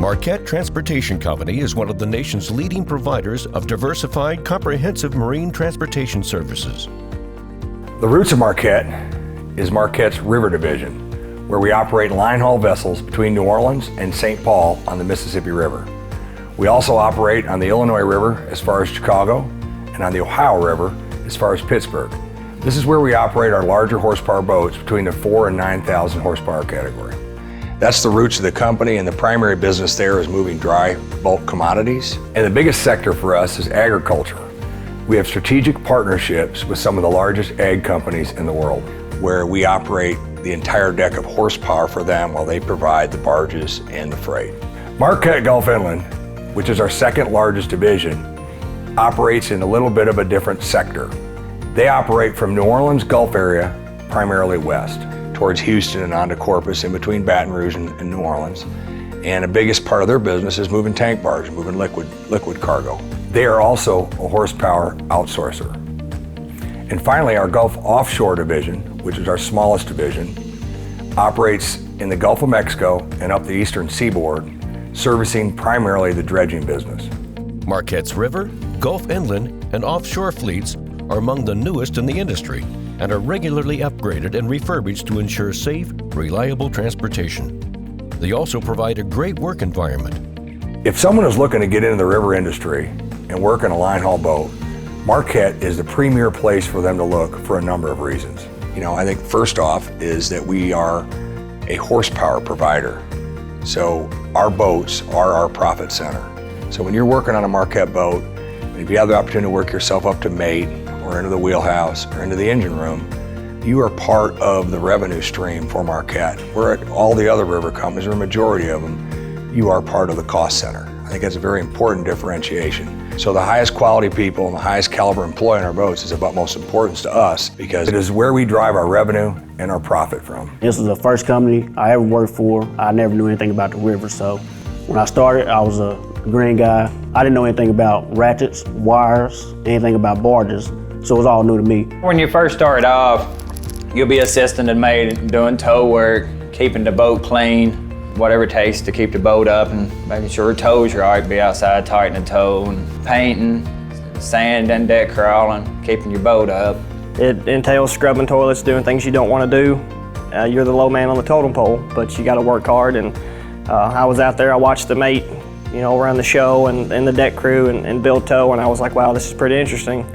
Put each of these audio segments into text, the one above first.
Marquette Transportation Company is one of the nation's leading providers of diversified, comprehensive marine transportation services. The roots of Marquette is Marquette's River Division, where we operate line haul vessels between New Orleans and St. Paul on the Mississippi River. We also operate on the Illinois River as far as Chicago and on the Ohio River as far as Pittsburgh. This is where we operate our larger horsepower boats between the 4,000 and 9,000 horsepower category. That's the roots of the company, and the primary business there is moving dry bulk commodities. And the biggest sector for us is agriculture. We have strategic partnerships with some of the largest ag companies in the world, where we operate the entire deck of horsepower for them while they provide the barges and the freight. Marquette Gulf Inland, which is our second largest division, operates in a little bit of a different sector. They operate from New Orleans Gulf area, primarily west, towards Houston and on to Corpus, in between Baton Rouge and New Orleans. And the biggest part of their business is moving tank barge, moving liquid cargo. They are also a horsepower outsourcer. And finally, our Gulf Offshore Division, which is our smallest division, operates in the Gulf of Mexico and up the eastern seaboard, servicing primarily the dredging business. Marquette's river, Gulf inland, and offshore fleets are among the newest in the industry and are regularly upgraded and refurbished to ensure safe, reliable transportation. They also provide a great work environment. If someone is looking to get into the river industry and work on a line haul boat, Marquette is the premier place for them to look for a number of reasons. I think first off is that we are a horsepower provider. So our boats are our profit center. So when you're working on a Marquette boat, if you have the opportunity to work yourself up to mate or into the wheelhouse or into the engine room, you are part of the revenue stream for Marquette. Where at all the other river companies, or a majority of them, you are part of the cost center. I think that's a very important differentiation. So the highest quality people and the highest caliber employee on our boats is of utmost importance to us, because it is where we drive our revenue and our profit from. This was the first company I ever worked for. I never knew anything about the river, so when I started, I was a green guy. I didn't know anything about ratchets, wires, anything about barges, so it was all new to me. When you first start off, you'll be assisting the mate doing tow work, keeping the boat clean, whatever it takes to keep the boat up and making sure the tows are all right, be outside tightening the tow and painting, sand and deck crawling, keeping your boat up. It entails scrubbing toilets, doing things you don't want to do. You're the low man on the totem pole, but you got to work hard. And I was out there, I watched the mate, run the show and the deck crew and build tow, and I was like, wow, this is pretty interesting.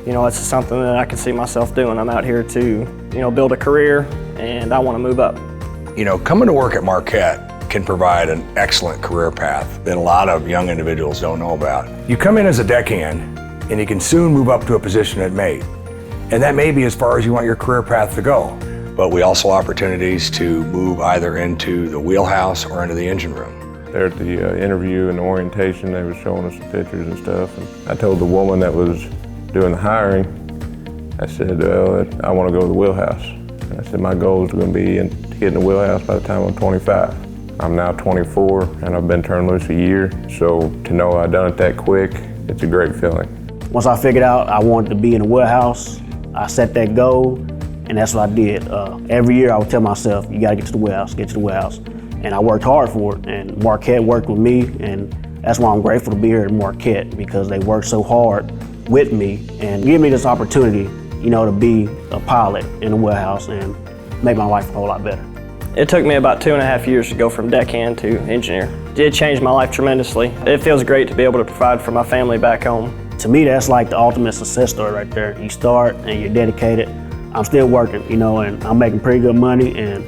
It's something that I can see myself doing. I'm out here to, build a career, and I want to move up. Coming to work at Marquette can provide an excellent career path that a lot of young individuals don't know about. You come in as a deckhand, and you can soon move up to a position at mate. And that may be as far as you want your career path to go. But we also have opportunities to move either into the wheelhouse or into the engine room. There at the interview and the orientation, they were showing us the pictures and stuff. And I told the woman that was doing the hiring, I said, well, I want to go to the wheelhouse. And I said, my goal is going to be to get in the wheelhouse by the time I'm 25. I'm now 24, and I've been turned loose a year. So to know I've done it that quick, it's a great feeling. Once I figured out I wanted to be in the wheelhouse, I set that goal, and that's what I did. Every year I would tell myself, you gotta get to the wheelhouse, get to the wheelhouse. And I worked hard for it, and Marquette worked with me, and that's why I'm grateful to be here at Marquette, because they worked so hard with me and give me this opportunity, to be a pilot in the wheelhouse and make my life a whole lot better. It took me about 2.5 years to go from deckhand to engineer. It changed my life tremendously. It feels great to be able to provide for my family back home. To me, that's like the ultimate success story right there. You start and you're dedicated. I'm still working, and I'm making pretty good money, and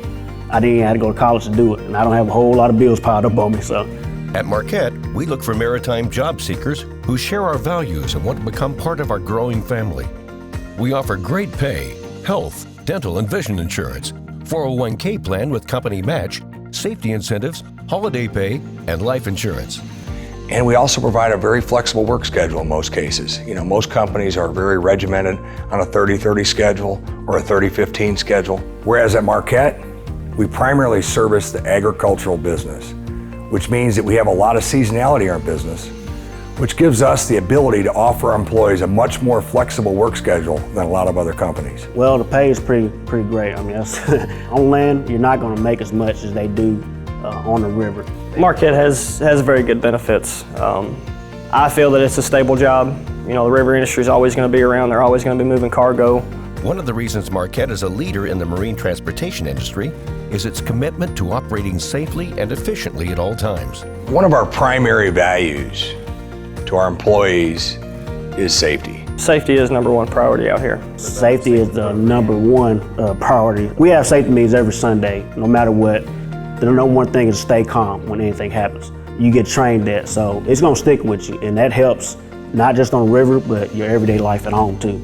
I didn't even have to go to college to do it, and I don't have a whole lot of bills piled up on me, so. At Marquette, we look for maritime job seekers who share our values and want to become part of our growing family. We offer great pay, health, dental and vision insurance, 401k plan with company match, safety incentives, holiday pay, and life insurance. And we also provide a very flexible work schedule in most cases. Most companies are very regimented on a 30-30 schedule or a 30-15 schedule. Whereas at Marquette, we primarily service the agricultural business, which means that we have a lot of seasonality in our business, which gives us the ability to offer our employees a much more flexible work schedule than a lot of other companies. Well, the pay is pretty great. I mean, on land, you're not going to make as much as they do on the river. Marquette has very good benefits. I feel that it's a stable job. You know, the river industry is always going to be around. They're always going to be moving cargo. One of the reasons Marquette is a leader in the marine transportation industry is its commitment to operating safely and efficiently at all times. One of our primary values to our employees is safety. Safety is #1 priority out here. Safety is the #1 priority. We have safety meetings every Sunday, no matter what. The #1 thing is stay calm when anything happens. You get trained that, so it's gonna stick with you, and that helps not just on the river, but your everyday life at home too.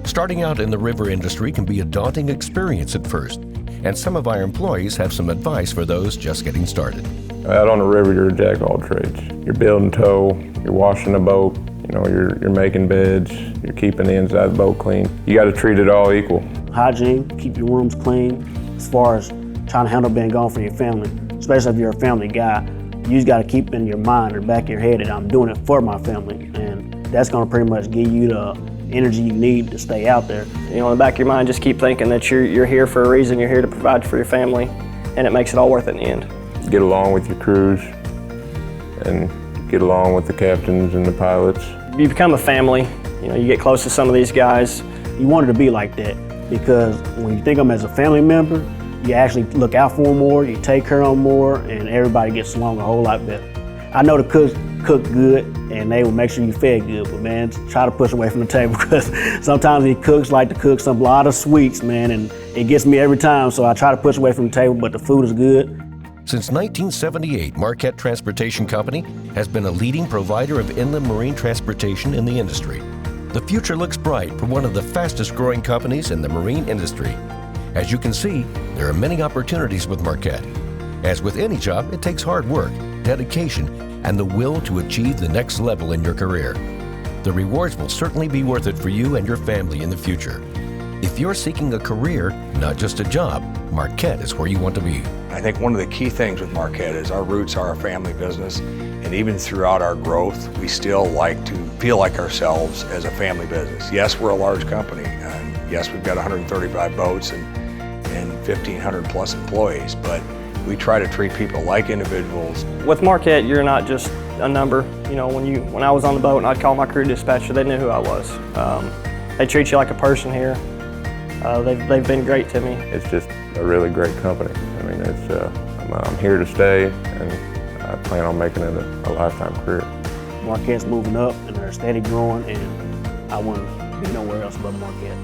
Starting out in the river industry can be a daunting experience at first, and some of our employees have some advice for those just getting started. Out on the river, you're a jack of all trades. You're building tow, you're washing the boat, you know, you're making beds, you're keeping the inside of the boat clean. You got to treat it all equal. Hygiene, keep your rooms clean. As far as trying to handle being gone from your family, especially if you're a family guy, you just got to keep in your mind or back of your head that I'm doing it for my family, and that's going to pretty much give you the energy you need to stay out there. You know, in the back of your mind, just keep thinking that you're here for a reason. You're here to provide for your family, and it makes it all worth it in the end. Get along with your crews and get along with the captains and the pilots. You become a family. You know, you get close to some of these guys. You want it to be like that because when you think of them as a family member, you actually look out for them more, you take care of them more, and everybody gets along a whole lot better. I know the cooks cook good and they will make sure you fed good, but man, try to push away from the table because sometimes these cooks like to cook some lot of sweets, man, and it gets me every time, so I try to push away from the table, but the food is good. Since 1978, Marquette Transportation Company has been a leading provider of inland marine transportation in the industry. The future looks bright for one of the fastest growing companies in the marine industry. As you can see, there are many opportunities with Marquette. As with any job, it takes hard work, dedication, and the will to achieve the next level in your career. The rewards will certainly be worth it for you and your family in the future. If you're seeking a career, not just a job, Marquette is where you want to be. I think one of the key things with Marquette is our roots are a family business, and even throughout our growth, we still like to feel like ourselves as a family business. Yes, we're a large company, and yes, we've got 135 boats and 1,500 plus employees, but we try to treat people like individuals. With Marquette, you're not just a number. You know, when I was on the boat and I'd call my crew dispatcher, they knew who I was. They treat you like a person here. They've been great to me. It's just a really great company. I mean, I'm here to stay, and I plan on making it a lifetime career. Marquette's moving up and they're steady growing, and I wouldn't be nowhere else but Marquette.